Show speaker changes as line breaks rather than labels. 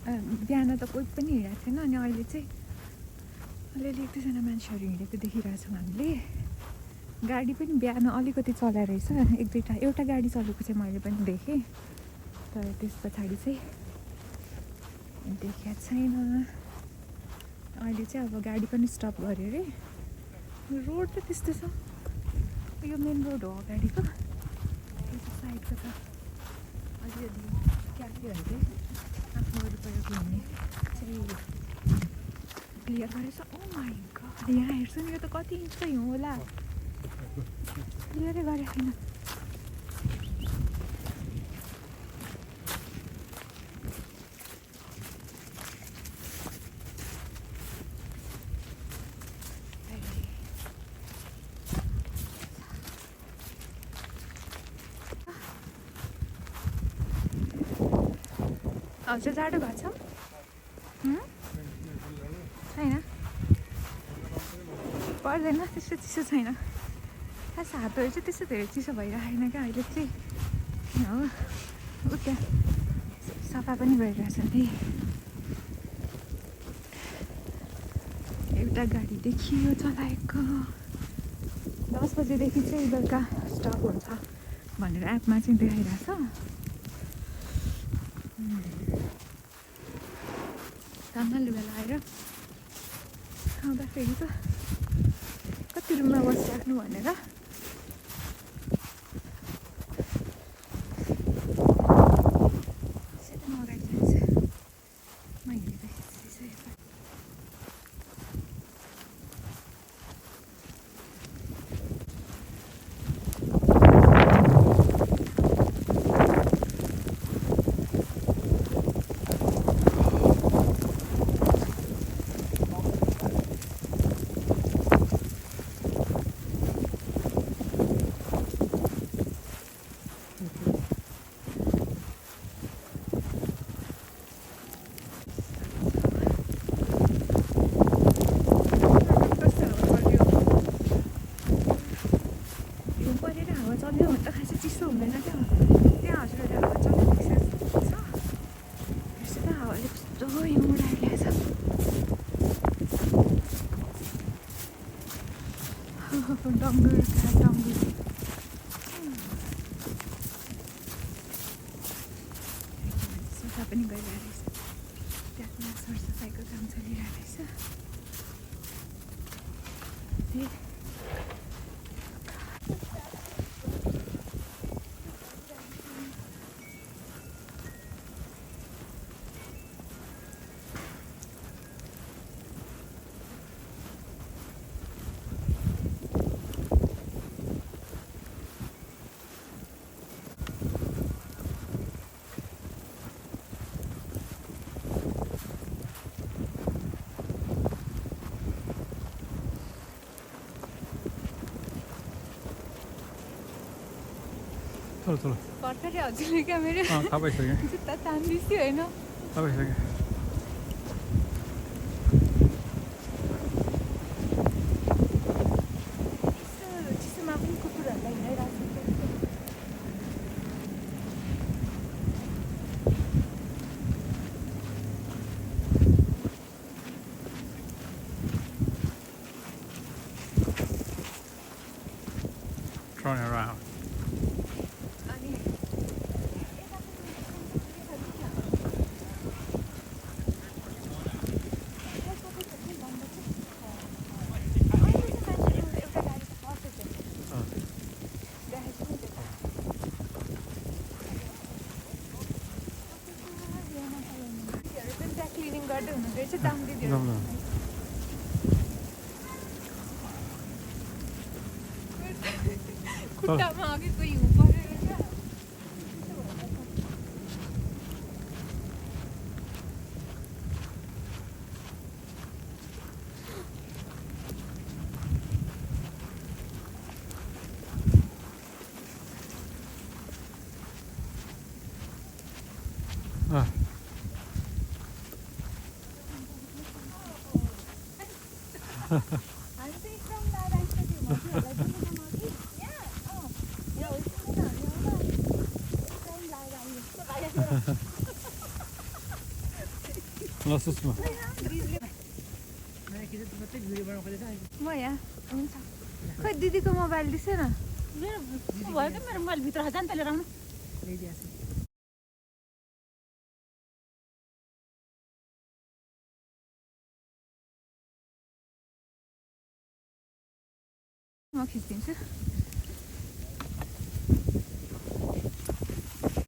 बिहान त कोही पनि हिँडेको थिएन अनि अहिले चाहिँ अलिअलि एक दुईजना मान्छेहरू हिँडेको देखिरहेछौँ हामीले गाडी पनि बिहान अलिकति चलाएर रहेछ एक दुईवटा एउटा गाडी चलेको चाहिँ मैले पनि देखेँ तर त्यस पछाडि चाहिँ देखेको छैन अहिले चाहिँ अब गाडी पनि स्टप गऱ्यो अरे रोड त त्यस्तो छ यो मेन रोड हो अगाडिको त्यो साइडको त अलिअलि क्याफेहरू चाहिँ आफ्नो वरिपरि घुम्ने चाहिँ क्लियर गरेछ ओ माइ गड यहाँ हेर्छु नि यो त कति इन्चको हिउँ होला क्लियरै गरेको छैन हजुर जाडो भएको छ छैन पर्दैन त्यस्तो चिसो छैन खास हातहरू चाहिँ त्यस्तो धेरै चिसो भइरहेको छैन क्या अहिले चाहिँ हो ऊ त्यहाँ सफा पनि गरिरहेछ नि एउटा गाडी देखियो चलाएको 10 बजेदेखि चाहिँ बेलुका स्टप हुन्छ भनेर एपमा चाहिँ देखाइरहेछ काममा लुगा लगाएर आउँदाखेरि त कति रुममा बसिराख्नु भनेर सफा पनि गरिरहेको रहेछ त्यहाँ सरसफाइको काम चलिरहेको रहेछ
चलो चलो
भर्खरै हजुरले क्या मेरो
थाहा भइसक्यो
जुत्ता तान्दिसि होइन
थाहा भइसक्यो
चिसोमा पनि कुकुरहरूलाई हिँडाइरहेको
Turn around. क्लिनिङ गर्दै हुनुहुँदैछ दाम दिदीहरू खुट्टामा अघिको हिउँ परेर क्या ल सुषमा
म यहाँ हुन्छ खै दिदीको मोबाइल दिसेन
भयो क्या मेरो मोबाइल भित्र जान त लिएर आउनु
म खिचिदिन्छु